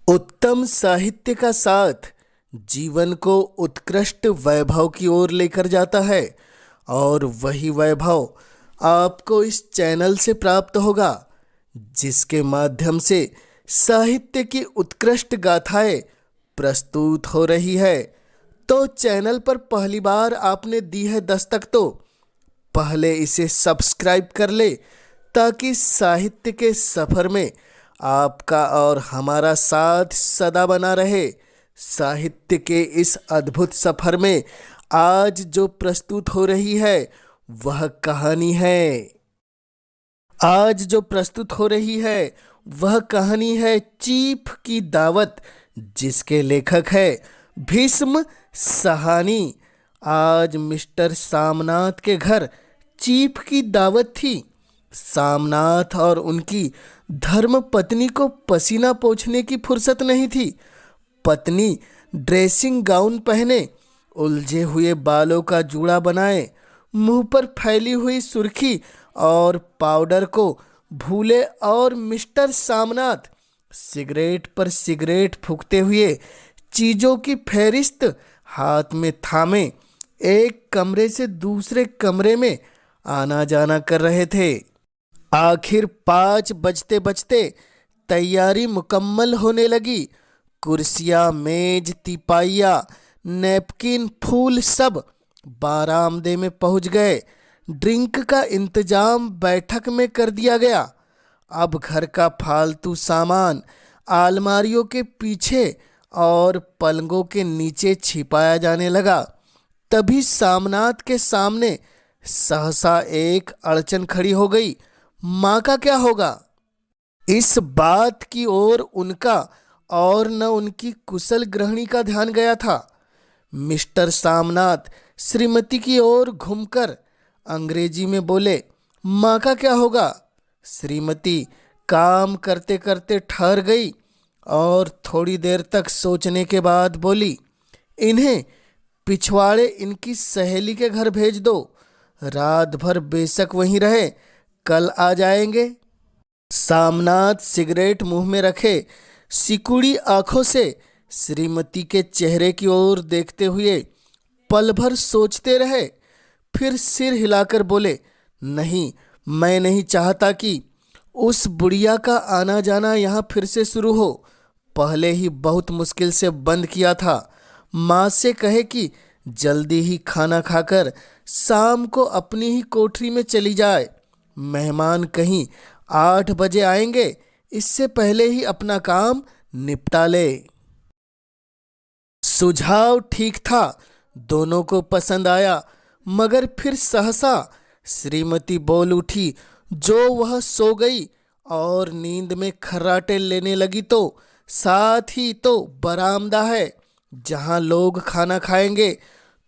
उत्तम साहित्य का साथ जीवन को उत्कृष्ट वैभव की ओर लेकर जाता है और वही वैभव आपको इस चैनल से प्राप्त होगा, जिसके माध्यम से साहित्य की उत्कृष्ट गाथाएं प्रस्तुत हो रही है। तो चैनल पर पहली बार आपने दी है दस्तक तो पहले इसे सब्सक्राइब कर ले, ताकि साहित्य के सफर में आपका और हमारा साथ सदा बना रहे। साहित्य के इस अद्भुत सफर में आज जो प्रस्तुत हो रही है वह कहानी है। आज जो प्रस्तुत हो रही है वह कहानी है चीफ की दावत, जिसके लेखक है भीष्म साहनी। आज मिस्टर सामनाथ के घर चीफ की दावत थी। सामनाथ और उनकी धर्म पत्नी को पसीना पोंछने की फुर्सत नहीं थी। पत्नी ड्रेसिंग गाउन पहने, उलझे हुए बालों का जूड़ा बनाए, मुंह पर फैली हुई सुर्खी और पाउडर को भूले, और मिस्टर सामनाथ सिगरेट पर सिगरेट फूंकते हुए चीज़ों की फेरिस्त हाथ में थामे एक कमरे से दूसरे कमरे में आना जाना कर रहे थे। आखिर 5 बजते बजते तैयारी मुकम्मल होने लगी। कुर्सियाँ, मेज, तिपाइया, नैपकिन, फूल सब बारामदे में पहुंच गए। ड्रिंक का इंतजाम बैठक में कर दिया गया। अब घर का फालतू सामान अलमारियों के पीछे और पलंगों के नीचे छिपाया जाने लगा। तभी सामनाथ के सामने सहसा एक अड़चन खड़ी हो गई। माँ का क्या होगा? इस बात की ओर उनका और न उनकी कुशल गृहिणी का ध्यान गया था। मिस्टर सामनाथ श्रीमती की ओर घूमकर अंग्रेजी में बोले, माँ का क्या होगा? श्रीमती काम करते करते ठहर गई और थोड़ी देर तक सोचने के बाद बोली, इन्हें पिछवाड़े इनकी सहेली के घर भेज दो। रात भर बेशक वहीं रहे, कल आ जाएंगे। सामनाथ सिगरेट मुंह में रखे सिकुड़ी आंखों से श्रीमती के चेहरे की ओर देखते हुए पल भर सोचते रहे। फिर सिर हिलाकर बोले, नहीं, मैं नहीं चाहता कि उस बुढ़िया का आना जाना यहाँ फिर से शुरू हो। पहले ही बहुत मुश्किल से बंद किया था। माँ से कहे कि जल्दी ही खाना खाकर शाम को अपनी ही कोठरी में चली जाए। मेहमान कहीं 8 बजे आएंगे, इससे पहले ही अपना काम निपटा ले। सुझाव ठीक था, दोनों को पसंद आया, मगर फिर सहसा श्रीमती बोल उठी। जो वह सो गई और नींद में खर्राटे लेने लगी तो साथ ही तो बरामदा है जहां लोग खाना खाएंगे,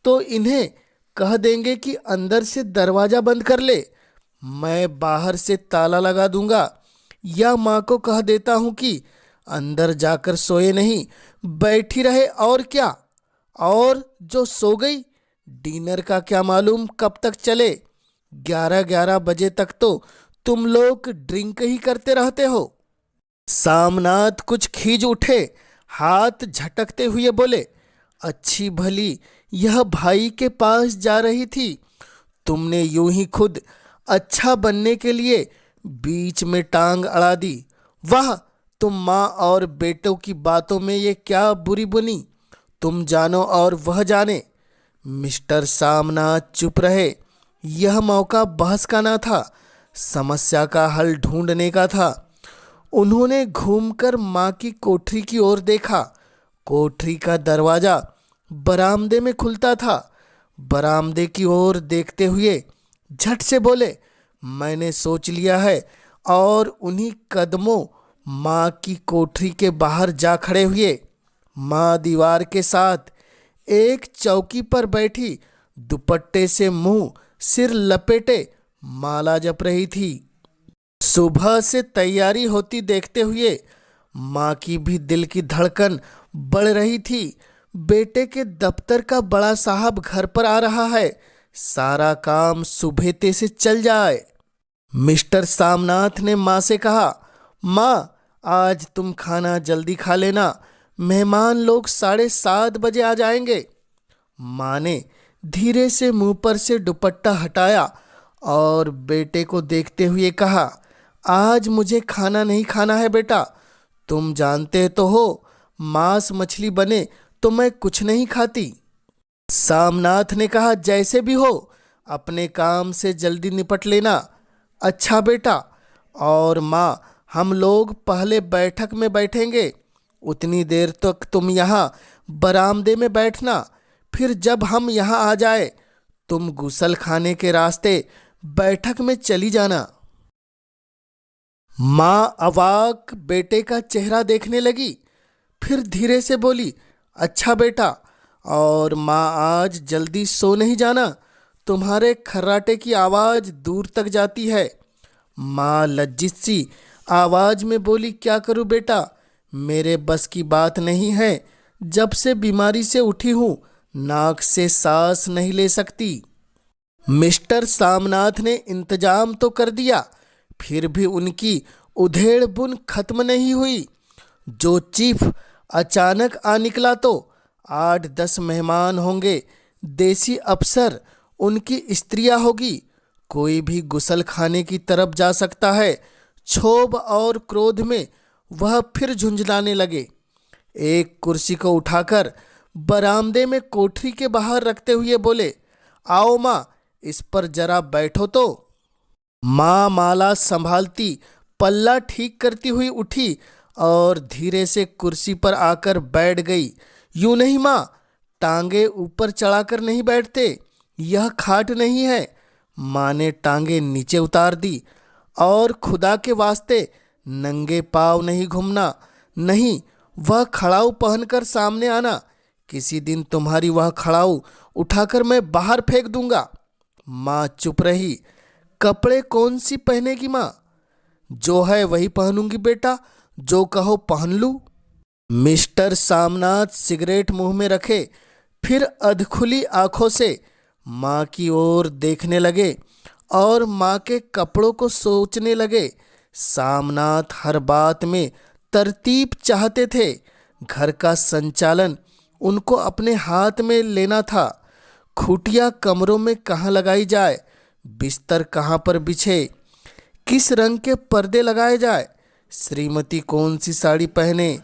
तो इन्हें कह देंगे कि अंदर से दरवाज़ा बंद कर ले, मैं बाहर से ताला लगा दूंगा। या माँ को कह देता हूँ कि अंदर जाकर सोए नहीं, बैठी रहे, और क्या। और जो सो गई, डिनर का क्या मालूम कब तक चले। 11-11 बजे तक तो तुम लोग ड्रिंक ही करते रहते हो। सामनाथ कुछ खींच उठे, हाथ झटकते हुए बोले, अच्छी भली यह भाई के पास जा रही थी, तुमने यूं ही खुद अच्छा बनने के लिए बीच में टांग अड़ा दी। वाह, तुम माँ और बेटों की बातों में ये क्या बुरी बुनी, तुम जानो और वह जाने। मिस्टर सामनाथ चुप रहे। यह मौका बहस का ना था, समस्या का हल ढूंढने का था। उन्होंने घूमकर माँ की कोठरी की ओर देखा। कोठरी का दरवाज़ा बरामदे में खुलता था। बरामदे की ओर देखते हुए झट से बोले, मैंने सोच लिया है, और उन्हीं कदमों माँ की कोठरी के बाहर जा खड़े हुए। माँ दीवार के साथ एक चौकी पर बैठी दुपट्टे से मुंह सिर लपेटे माला जप रही थी। सुबह से तैयारी होती देखते हुए माँ की भी दिल की धड़कन बढ़ रही थी। बेटे के दफ्तर का बड़ा साहब घर पर आ रहा है, सारा काम सुबेते से चल जाए। मिस्टर सामनाथ ने माँ से कहा, माँ आज तुम खाना जल्दी खा लेना, मेहमान लोग 7:30 बजे आ जाएंगे। माँ ने धीरे से मुंह पर से दुपट्टा हटाया और बेटे को देखते हुए कहा, आज मुझे खाना नहीं खाना है बेटा। तुम जानते तो हो, मांस मछली बने तो मैं कुछ नहीं खाती। सामनाथ ने कहा, जैसे भी हो, अपने काम से जल्दी निपट लेना। अच्छा बेटा। और माँ, हम लोग पहले बैठक में बैठेंगे, उतनी देर तक तुम यहाँ बरामदे में बैठना। फिर जब हम यहाँ आ जाए, तुम गुसल खाने के रास्ते बैठक में चली जाना। माँ अवाक बेटे का चेहरा देखने लगी, फिर धीरे से बोली, अच्छा बेटा। और माँ, आज जल्दी सो नहीं जाना, तुम्हारे खर्राटे की आवाज़ दूर तक जाती है। माँ लज्जित सी आवाज़ में बोली, क्या करूँ बेटा, मेरे बस की बात नहीं है। जब से बीमारी से उठी हूँ, नाक से सांस नहीं ले सकती। मिस्टर सामनाथ ने इंतजाम तो कर दिया, फिर भी उनकी उधेड़ बुन खत्म नहीं हुई। जो चीफ अचानक आ निकला तो 8-10 मेहमान होंगे, देसी अफसर, उनकी स्त्रियां होगी। कोई भी गुसल खाने की तरफ जा सकता है। क्षोभ और क्रोध में वह फिर झुंझलाने लगे। एक कुर्सी को उठाकर बरामदे में कोठरी के बाहर रखते हुए बोले, आओ माँ, इस पर जरा बैठो तो। माँ माला संभालती पल्ला ठीक करती हुई उठी और धीरे से कुर्सी पर आकर बैठ गई। यूं नहीं माँ, टांगे ऊपर चढ़ाकर नहीं बैठते, यह खाट नहीं है। माँ ने टांगे नीचे उतार दी। और खुदा के वास्ते नंगे पाँव नहीं घूमना, नहीं, वह खड़ाऊ पहनकर सामने आना। किसी दिन तुम्हारी वह खड़ाऊ उठाकर मैं बाहर फेंक दूंगा। माँ चुप रही। कपड़े कौन सी पहनेगी माँ? जो है वही पहनूंगी बेटा, जो कहो पहन लूं। मिस्टर सामनाथ सिगरेट मुंह में रखे, फिर अधखुली आंखों से माँ की ओर देखने लगे और माँ के कपड़ों को सोचने लगे। सामनाथ हर बात में तरतीब चाहते थे। घर का संचालन उनको अपने हाथ में लेना था। खूटियाँ कमरों में कहाँ लगाई जाए, बिस्तर कहाँ पर बिछे, किस रंग के पर्दे लगाए जाए, श्रीमती कौन सी साड़ी पहने,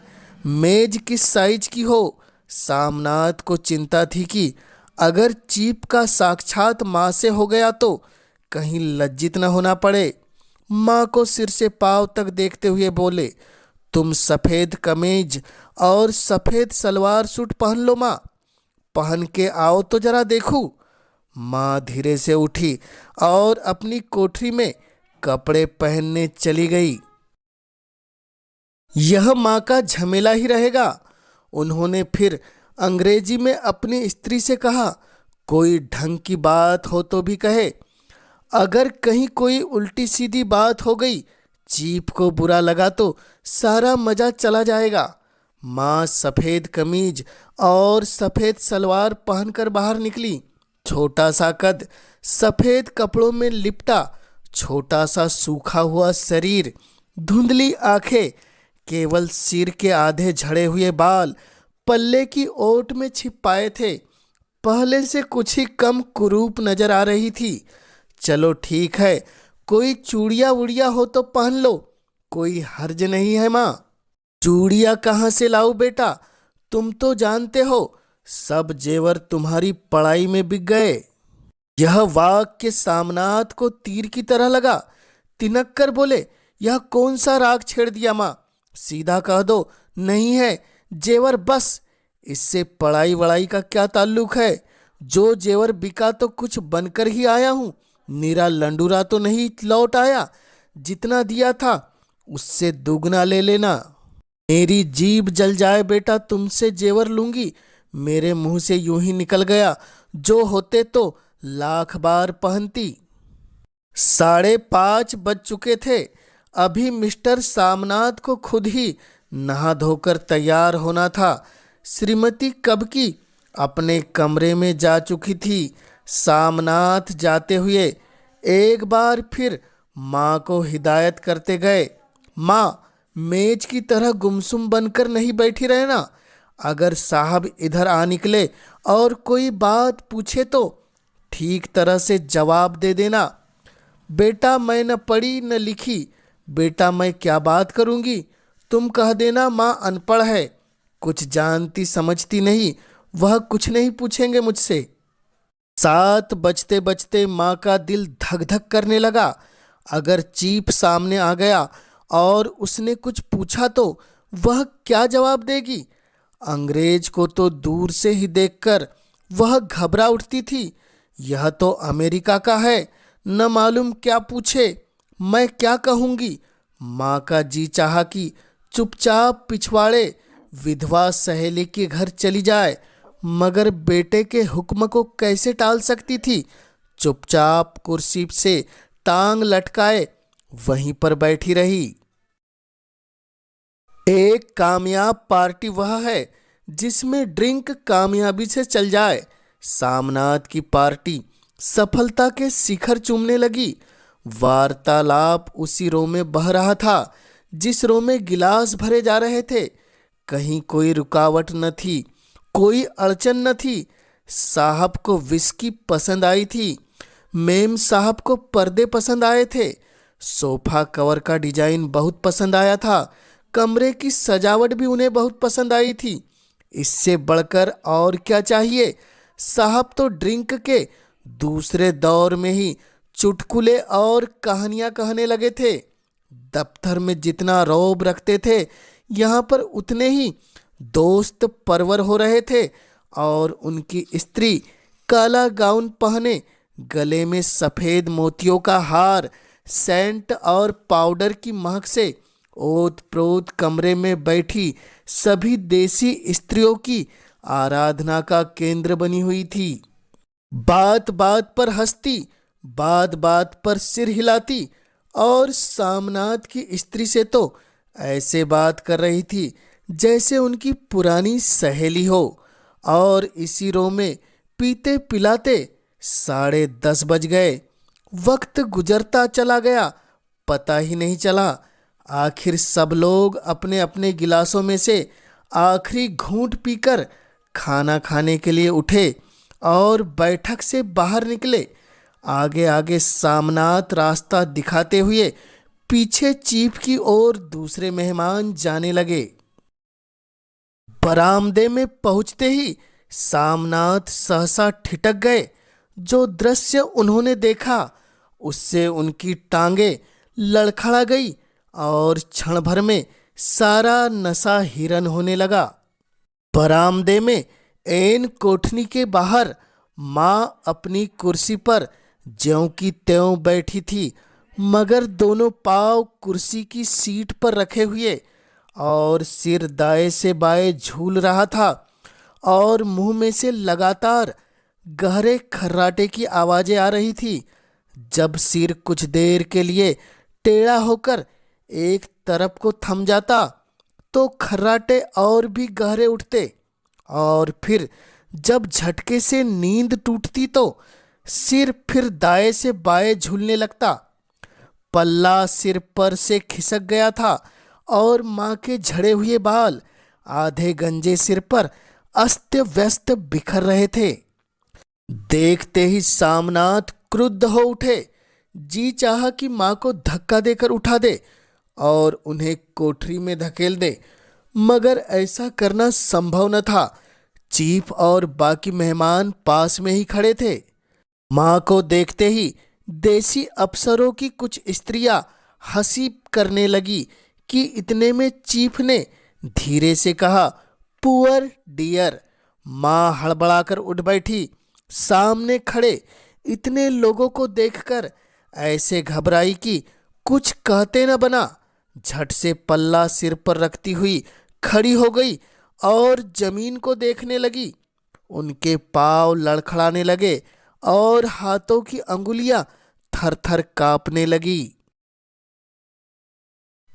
मेज किस साइज की हो। सामनाथ को चिंता थी कि अगर चीफ का साक्षात माँ से हो गया तो कहीं लज्जित न होना पड़े। माँ को सिर से पांव तक देखते हुए बोले, तुम सफ़ेद कमीज और सफ़ेद सलवार सूट पहन लो माँ, पहन के आओ तो जरा देखूं। माँ धीरे से उठी और अपनी कोठरी में कपड़े पहनने चली गई। यह माँ का झमेला ही रहेगा। उन्होंने फिर अंग्रेजी में अपनी स्त्री से कहा, कोई ढंग की बात हो तो भी कहे, अगर कहीं कोई उल्टी सीधी बात हो गई, चीफ को बुरा लगा तो सारा मज़ा चला जाएगा। माँ सफ़ेद कमीज और सफ़ेद सलवार पहनकर बाहर निकली। छोटा सा कद, सफ़ेद कपड़ों में लिपटा छोटा सा सूखा हुआ शरीर, धुंधली आंखें, केवल सिर के आधे झड़े हुए बाल पल्ले की ओट में छिपाए थे। पहले से कुछ ही कम कुरूप नजर आ रही थी। चलो ठीक है, कोई चूड़िया वूड़िया हो तो पहन लो, कोई हर्ज नहीं है माँ। चूड़िया कहाँ से लाऊं बेटा, तुम तो जानते हो सब जेवर तुम्हारी पढ़ाई में बिक गए। यह वाक्य सामनाथ को तीर की तरह लगा। तिनक कर बोले, यह कौन सा राग छेड़ दिया माँ, सीधा कह दो नहीं है जेवर बस। इससे पढ़ाई वड़ाई का क्या ताल्लुक है? जो जेवर बिका तो कुछ बनकर ही आया हूँ, निरा लंडूरा तो नहीं लौट आया। जितना दिया था उससे दुगना ले लेना। मेरी जीभ जल जाए बेटा, तुमसे जेवर लूंगी, मेरे मुंह से यूं ही निकल गया, जो होते तो लाख बार पहनती। 5:30 बज चुके थे। अभी मिस्टर सामनाथ को खुद ही नहा धोकर तैयार होना था। श्रीमती कब की अपने कमरे में जा चुकी थी। सामनाथ जाते हुए एक बार फिर माँ को हिदायत करते गए, माँ मेज की तरह गुमसुम बनकर नहीं बैठी रहना। अगर साहब इधर आ निकले और कोई बात पूछे तो ठीक तरह से जवाब दे देना। बेटा मैं न पढ़ी न लिखी, बेटा मैं क्या बात करूंगी। तुम कह देना माँ अनपढ़ है, कुछ जानती समझती नहीं, वह कुछ नहीं पूछेंगे मुझसे। 7 बजते बजते माँ का दिल धक धक करने लगा। अगर चीफ सामने आ गया और उसने कुछ पूछा तो वह क्या जवाब देगी। अंग्रेज को तो दूर से ही देखकर वह घबरा उठती थी। यह तो अमेरिका का है, न मालूम क्या पूछे, मैं क्या कहूँगी। माँ का जी चाहा कि चुपचाप पिछवाड़े विधवा सहेली के घर चली जाए, मगर बेटे के हुक्म को कैसे टाल सकती थी। चुपचाप कुर्सी से टांग लटकाए वहीं पर बैठी रही। एक कामयाब पार्टी वह है जिसमें ड्रिंक कामयाबी से चल जाए। सामनाथ की पार्टी सफलता के शिखर चूमने लगी। वार्तालाप उसी रो में बह रहा था जिस रो में गिलास भरे जा रहे थे। कहीं कोई रुकावट न थी, कोई अड़चन न थी। साहब को विस्की पसंद आई थी, मेम साहब को पर्दे पसंद आए थे, सोफा कवर का डिजाइन बहुत पसंद आया था, कमरे की सजावट भी उन्हें बहुत पसंद आई थी। इससे बढ़कर और क्या चाहिए। साहब तो ड्रिंक के दूसरे दौर में ही चुटकुले और कहानियां कहने लगे थे। दफ्तर में जितना रौब रखते थे, यहाँ पर उतने ही दोस्त परवर हो रहे थे। और उनकी स्त्री काला गाउन पहने, गले में सफ़ेद मोतियों का हार, सेंट और पाउडर की महक से ओत प्रोत कमरे में बैठी सभी देसी स्त्रियों की आराधना का केंद्र बनी हुई थी। बात बात पर हंसती, बात बात पर सिर हिलाती और सामनाथ की स्त्री से तो ऐसे बात कर रही थी जैसे उनकी पुरानी सहेली हो। और इसी रो में पीते पिलाते 10:30 बज गए। वक्त गुजरता चला गया, पता ही नहीं चला। आखिर सब लोग अपने अपने गिलासों में से आखिरी घूंट पीकर खाना खाने के लिए उठे और बैठक से बाहर निकले। आगे आगे सामनाथ रास्ता दिखाते हुए पीछे चीफ की ओर दूसरे मेहमान जाने लगे। बरामदे में पहुंचते ही सामनाथ सहसा ठिठक गए। जो दृश्य उन्होंने देखा उससे उनकी टांगे लड़खड़ा गई और क्षण भर में सारा नशा हिरन होने लगा। बरामदे में एन कोठनी के बाहर माँ अपनी कुर्सी पर ज्यों की त्यों बैठी थी, मगर दोनों पांव कुर्सी की सीट पर रखे हुए और सिर दाएं से बाएं झूल रहा था और मुंह में से लगातार गहरे खर्राटे की आवाजें आ रही थी। जब सिर कुछ देर के लिए टेढ़ा होकर एक तरफ को थम जाता तो खर्राटे और भी गहरे उठते और फिर जब झटके से नींद टूटती तो सिर फिर दाएं से बाएं झूलने लगता। पल्ला सिर पर से खिसक गया था और माँ के झड़े हुए बाल आधे गंजे सिर पर अस्त व्यस्त बिखर रहे थे। देखते ही सामनाथ क्रुद्ध हो उठे। जी चाहा कि माँ को धक्का देकर उठा दे और उन्हें कोठरी में धकेल दे, मगर ऐसा करना संभव न था। चीफ और बाकी मेहमान पास में ही खड़े थे। माँ को देखते ही देसी अफसरों की कुछ स्त्रियां हंसी करने लगी कि इतने में चीफ ने धीरे से कहा, पुअर डियर। माँ हड़बड़ाकर उठ बैठी। सामने खड़े इतने लोगों को देखकर ऐसे घबराई कि कुछ कहते न बना। झट से पल्ला सिर पर रखती हुई खड़ी हो गई और जमीन को देखने लगी। उनके पांव लड़खड़ाने लगे और हाथों की अंगुलियां थर थर कांपने लगी।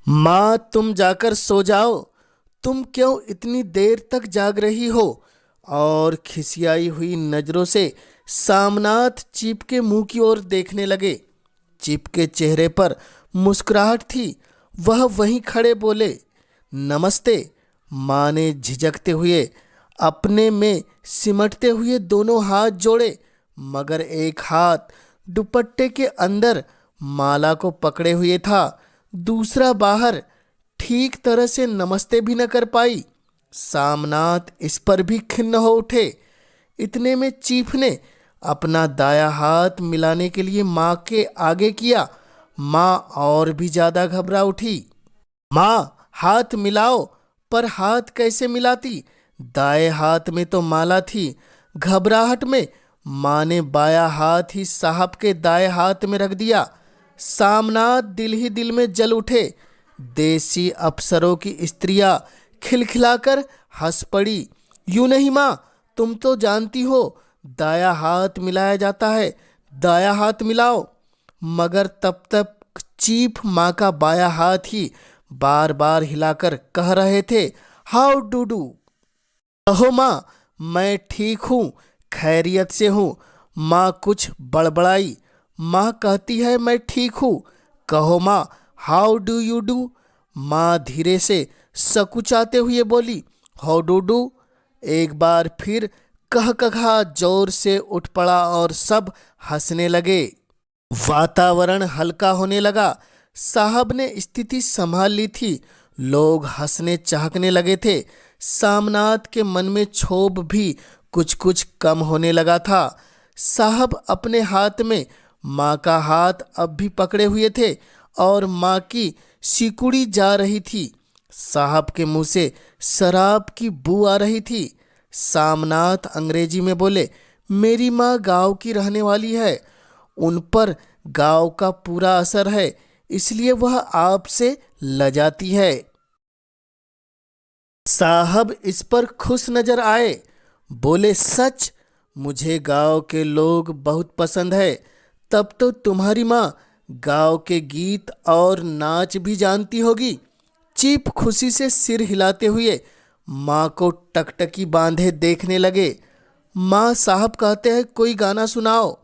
माँ तुम जाकर सो जाओ, तुम क्यों इतनी देर तक जाग रही हो। और खिसियाई हुई नजरों से सामनाथ चीप के मुंह की ओर देखने लगे। चिप के चेहरे पर मुस्कुराहट थी। वह वहीं खड़े बोले, नमस्ते। माँ ने झिझकते हुए अपने में सिमटते हुए दोनों हाथ जोड़े, मगर एक हाथ दुपट्टे के अंदर माला को पकड़े हुए था, दूसरा बाहर। ठीक तरह से नमस्ते भी न कर पाई। सामनाथ इस पर भी खिन्न हो उठे। इतने में चीफ ने अपना दाया हाथ मिलाने के लिए माँ के आगे किया। माँ और भी ज्यादा घबरा उठी। माँ, हाथ मिलाओ। पर हाथ कैसे मिलाती? दाएं हाथ में तो माला थी। घबराहट में माँ ने बाया हाथ ही साहब के दाएं हाथ में रख दिया। सामनाथ दिल ही दिल में जल उठे। देसी अफसरों की स्त्रियां खिलखिलाकर हंस पड़ी। यूं नहीं माँ, तुम तो जानती हो दाया हाथ मिलाया जाता है, दाया हाथ मिलाओ। मगर तब तक चीफ माँ का बाया हाथ ही बार बार हिलाकर कह रहे थे, हाउ डू डू। कहो माँ, मैं ठीक हूँ, खैरियत से हूँ। माँ कुछ बड़बड़ाई। माँ कहती है मैं ठीक हूँ। कहो माँ, हाउ डू यू डू। माँ धीरे से सकुचाते हुए बोली, हाउ डू डू। एक बार फिर कह कहा जोर से उठ पड़ा और सब हंसने लगे। वातावरण हल्का होने लगा। साहब ने स्थिति संभाल ली थी। लोग हंसने चहकने लगे थे। सामनाथ के मन में क्षोभ भी कुछ कुछ कम होने लगा था। साहब अपने हाथ में माँ का हाथ अब भी पकड़े हुए थे और माँ की सिकुड़ी जा रही थी। साहब के मुंह से शराब की बू आ रही थी। सामनाथ अंग्रेजी में बोले, मेरी माँ गांव की रहने वाली है, उन पर गांव का पूरा असर है, इसलिए वह आपसे लजाती है। साहब इस पर खुश नजर आए। बोले, सच? मुझे गांव के लोग बहुत पसंद है। तब तो तुम्हारी माँ गांव के गीत और नाच भी जानती होगी। चीप खुशी से सिर हिलाते हुए माँ को टकटकी बांधे देखने लगे। माँ, साहब कहते हैं कोई गाना सुनाओ,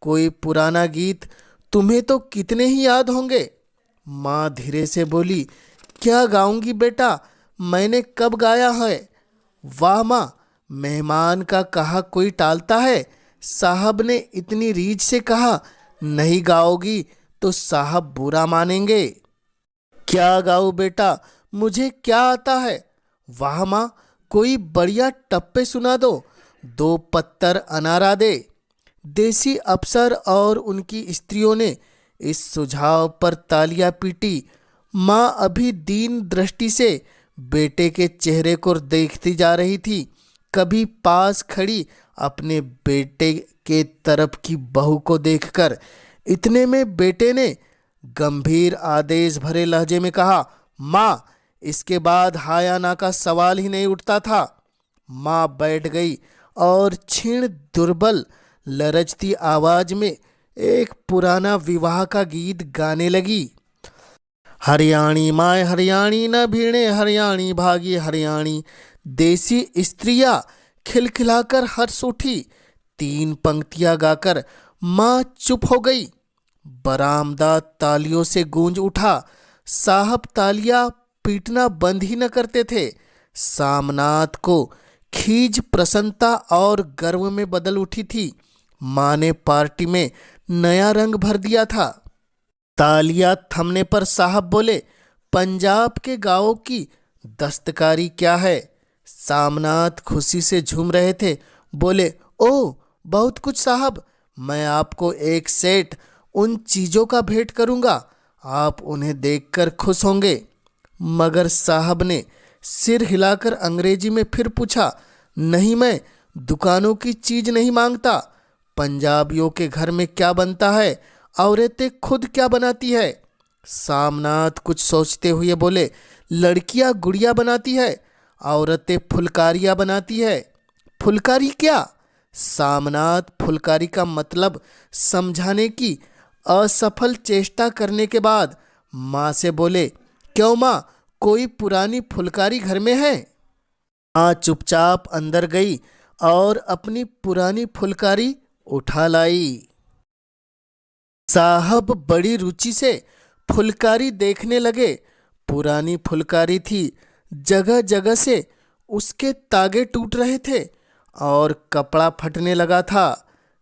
कोई पुराना गीत, तुम्हें तो कितने ही याद होंगे। माँ धीरे से बोली, क्या गाऊंगी बेटा, मैंने कब गाया है। वाह माँ, मेहमान का कहा कोई टालता है। साहब ने इतनी रीझ से कहा, नहीं गाओगी तो साहब बुरा मानेंगे। क्या गाऊं बेटा, मुझे क्या आता है। वाह माँ, कोई बढ़िया टप्पे सुना दो, दो पत्तर अनारा दे। देसी अफसर और उनकी स्त्रियों ने इस सुझाव पर तालियां पीटी। माँ अभी दीन दृष्टि से बेटे के चेहरे को देखती जा रही थी, कभी पास खड़ी अपने बेटे के तरफ की बहू को देखकर। इतने में बेटे ने गंभीर आदेश भरे लहजे में कहा, माँ, इसके बाद हाया ना का सवाल ही नहीं उठता था। माँ बैठ गई और क्षीण दुर्बल लरजती आवाज में एक पुराना विवाह का गीत गाने लगी। हरियाणी माय हरियाणी न भीड़े हरियाणी भागी हरियाणी। देसी स्त्रियां खिलखिलाकर हंस उठी। तीन पंक्तियां गाकर माँ चुप हो गई। बरामदा तालियों से गूंज उठा। साहब तालियां पीटना बंद ही न करते थे। सामनाथ को खीज प्रसन्नता और गर्व में बदल उठी थी। माँ ने पार्टी में नया रंग भर दिया था। तालियां थमने पर साहब बोले, पंजाब के गांवों की दस्तकारी क्या है। सामनाथ खुशी से झूम रहे थे। बोले, ओह बहुत कुछ साहब, मैं आपको एक सेट उन चीज़ों का भेंट करूंगा, आप उन्हें देखकर खुश होंगे। मगर साहब ने सिर हिलाकर अंग्रेजी में फिर पूछा, नहीं, मैं दुकानों की चीज नहीं मांगता। पंजाबियों के घर में क्या बनता है, औरतें खुद क्या बनाती है। सामनाथ कुछ सोचते हुए बोले, लड़कियां गुड़िया बनाती है, औरतें फुलकारियां बनाती है। फुलकारी क्या? सामनाथ फुलकारी का मतलब समझाने की असफल चेष्टा करने के बाद माँ से बोले, क्यों माँ, कोई पुरानी फुलकारी घर में है? माँ चुपचाप अंदर गई और अपनी पुरानी फुलकारी उठा लाई। साहब बड़ी रुचि से फुलकारी देखने लगे। पुरानी फुलकारी थी, जगह जगह से उसके तागे टूट रहे थे और कपड़ा फटने लगा था।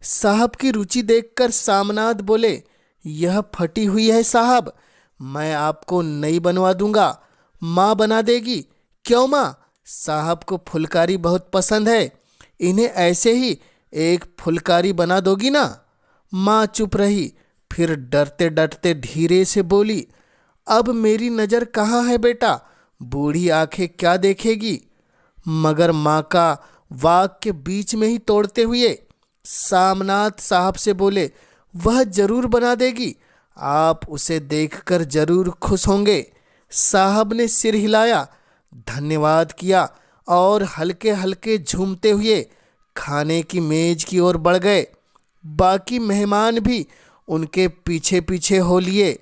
साहब की रुचि देखकर सामनाथ बोले, यह फटी हुई है साहब, मैं आपको नई बनवा दूंगा, माँ बना देगी। क्यों माँ? साहब को फुलकारी बहुत पसंद है, इन्हें ऐसे ही एक फुलकारी बना दोगी ना? माँ चुप रही, फिर डरते डरते धीरे से बोली, अब मेरी नज़र कहाँ है बेटा, बूढ़ी आंखें क्या देखेगी? मगर माँ का वाक के बीच में ही तोड़ते हुए सामनाथ साहब से बोले, वह जरूर बना देगी, आप उसे देखकर जरूर खुश होंगे। साहब ने सिर हिलाया, धन्यवाद किया और हल्के हल्के झूमते हुए खाने की मेज की ओर बढ़ गए। बाकी मेहमान भी उनके पीछे पीछे हो लिए।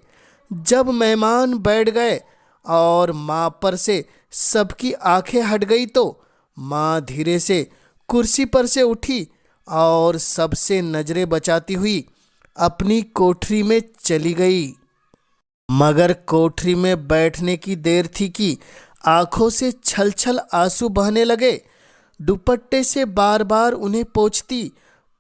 जब मेहमान बैठ गए और माँ पर से सबकी आंखें हट गई तो माँ धीरे से कुर्सी पर से उठी और सबसे नजरें बचाती हुई अपनी कोठरी में चली गई। मगर कोठरी में बैठने की देर थी कि आंखों से छल छल आंसू बहने लगे। दुपट्टे से बार बार उन्हें पोंछती,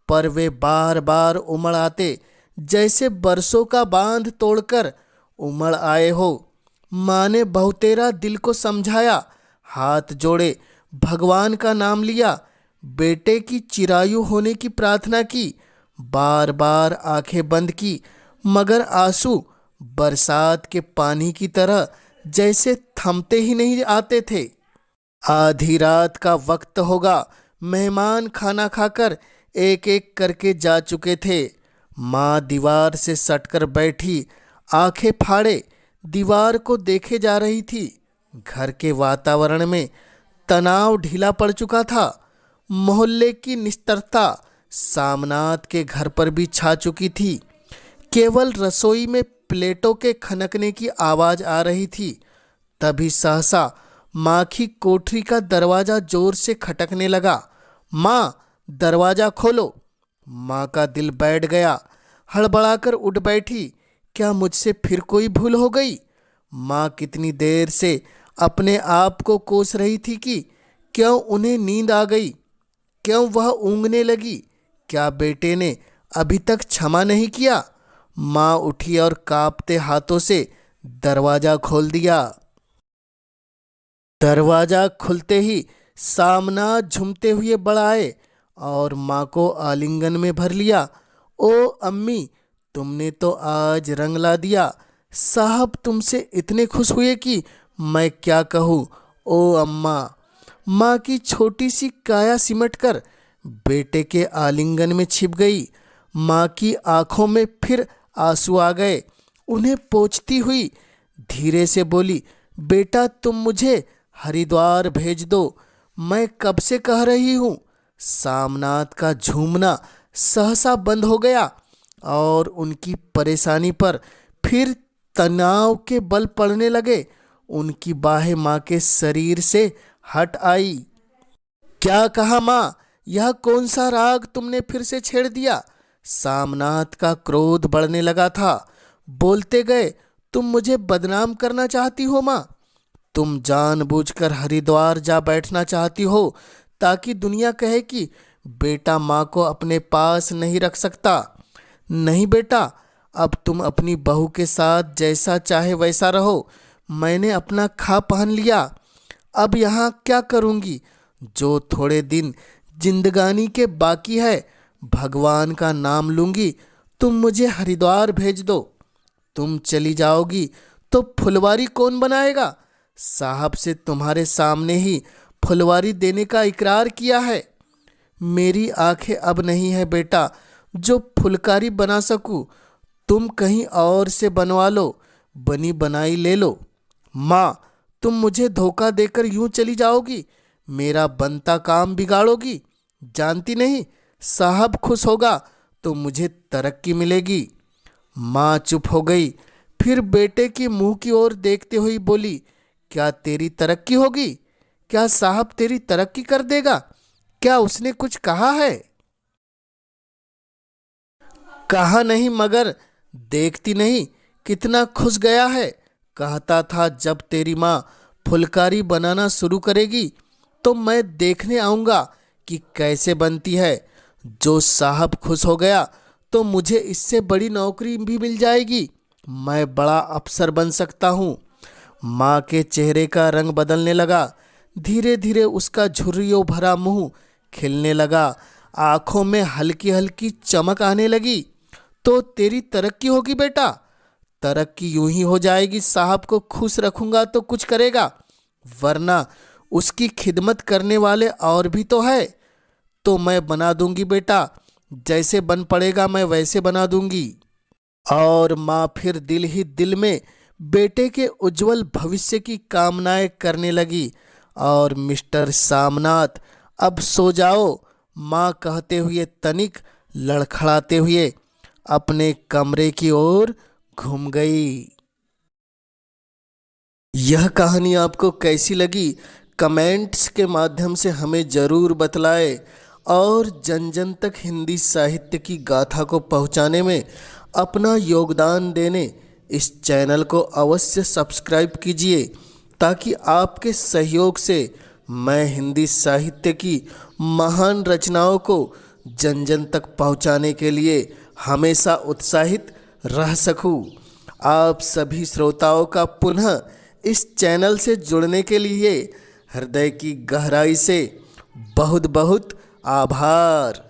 पर वे बार बार उमड़ आते, जैसे बरसों का बांध तोड़कर उमड़ आए हो। माँ ने बहुतेरा दिल को समझाया, हाथ जोड़े भगवान का नाम लिया, बेटे की चिरायु होने की प्रार्थना की, बार बार आंखें बंद की, मगर आंसू बरसात के पानी की तरह जैसे थमते ही नहीं आते थे। आधी रात का वक्त होगा। मेहमान खाना खाकर एक एक करके जा चुके थे। माँ दीवार से सटकर बैठी, आंखें फाड़े दीवार को देखे जा रही थी। घर के वातावरण में तनाव ढीला पड़ चुका था। मोहल्ले की निस्तरता सामनाथ के घर पर भी छा चुकी थी। केवल रसोई में प्लेटों के खनकने की आवाज आ रही थी। तभी सहसा माँ की कोठरी का दरवाजा जोर से खटकने लगा। माँ, दरवाजा खोलो। माँ का दिल बैठ गया, हड़बड़ाकर उठ बैठी। क्या मुझसे फिर कोई भूल हो गई? माँ कितनी देर से अपने आप को कोस रही थी कि क्यों उन्हें नींद आ गई, क्यों वह ऊँघने लगी, क्या बेटे ने अभी तक क्षमा नहीं किया? माँ उठी और कांपते हाथों से दरवाजा खोल दिया। दरवाजा खुलते ही सामना झूमते हुए बढ़ आए और माँ को आलिंगन में भर लिया। ओ अम्मी, तुमने तो आज रंग ला दिया। साहब तुमसे इतने खुश हुए कि मैं क्या कहूँ। ओ अम्मा। माँ की छोटी सी काया सिमटकर बेटे के आलिंगन में छिप गई। माँ की आंखों में फिर आंसू आ गए। उन्हें पोंछती हुई धीरे से बोली, बेटा तुम मुझे हरिद्वार भेज दो, मैं कब से कह रही हूँ। सामनाथ का झूमना सहसा बंद हो गया और उनकी परेशानी पर फिर तनाव के बल पड़ने लगे। उनकी बाहें माँ के शरीर से हट आई। क्या कहा माँ? यह कौन सा राग तुमने फिर से छेड़ दिया? सामनाथ का क्रोध बढ़ने लगा था। बोलते गए, तुम मुझे बदनाम करना चाहती हो माँ। तुम जानबूझकर हरिद्वार जा बैठना चाहती हो ताकि दुनिया कहे कि बेटा माँ को अपने पास नहीं रख सकता। नहीं बेटा, अब तुम अपनी बहू के साथ जैसा चाहे वैसा रहो। मैंने अपना खा पहन लिया, अब यहाँ क्या करूँगी? जो थोड़े दिन जिंदगानी के बाकी है, भगवान का नाम लूँगी। तुम मुझे हरिद्वार भेज दो। तुम चली जाओगी तो फुलवारी कौन बनाएगा? साहब से तुम्हारे सामने ही फुलवारी देने का इकरार किया है। मेरी आंखें अब नहीं है बेटा जो फुलकारी बना सकूं। तुम कहीं और से बनवा लो, बनी बनाई ले लो। माँ, तुम मुझे धोखा देकर यूं चली जाओगी, मेरा बनता काम बिगाड़ोगी। जानती नहीं, साहब खुश होगा तो मुझे तरक्की मिलेगी। माँ चुप हो गई, फिर बेटे की मुंह की ओर देखते हुए बोली, क्या तेरी तरक्की होगी? क्या साहब तेरी तरक्की कर देगा? क्या उसने कुछ कहा है? कहा नहीं, मगर देखती नहीं कितना खुश गया है। कहता था जब तेरी माँ फुलकारी बनाना शुरू करेगी तो मैं देखने आऊँगा कि कैसे बनती है। जो साहब खुश हो गया तो मुझे इससे बड़ी नौकरी भी मिल जाएगी, मैं बड़ा अफसर बन सकता हूँ। माँ के चेहरे का रंग बदलने लगा। धीरे धीरे उसका झुर्रियों भरा मुंह खिलने लगा, आंखों में हल्की हल्की चमक आने लगी। तो तेरी तरक्की होगी बेटा, तरक्की यूं ही हो जाएगी। साहब को खुश रखूंगा तो कुछ करेगा, वरना उसकी खिदमत करने वाले और भी तो है। तो मैं बना दूंगी बेटा, जैसे बन पड़ेगा मैं वैसे बना दूंगी। और माँ फिर दिल ही दिल में बेटे के उज्जवल भविष्य की कामनाएं करने लगी। और मिस्टर सामनाथ, अब सो जाओ, माँ कहते हुए तनिक लड़खड़ाते हुए अपने कमरे की ओर घूम गई। यह कहानी आपको कैसी लगी कमेंट्स के माध्यम से हमें ज़रूर बतलाएं। और जन जन तक हिंदी साहित्य की गाथा को पहुंचाने में अपना योगदान देने इस चैनल को अवश्य सब्सक्राइब कीजिए, ताकि आपके सहयोग से मैं हिंदी साहित्य की महान रचनाओं को जन जन तक पहुंचाने के लिए हमेशा उत्साहित रह सकूं। आप सभी श्रोताओं का पुनः इस चैनल से जुड़ने के लिए हृदय की गहराई से बहुत बहुत आभार।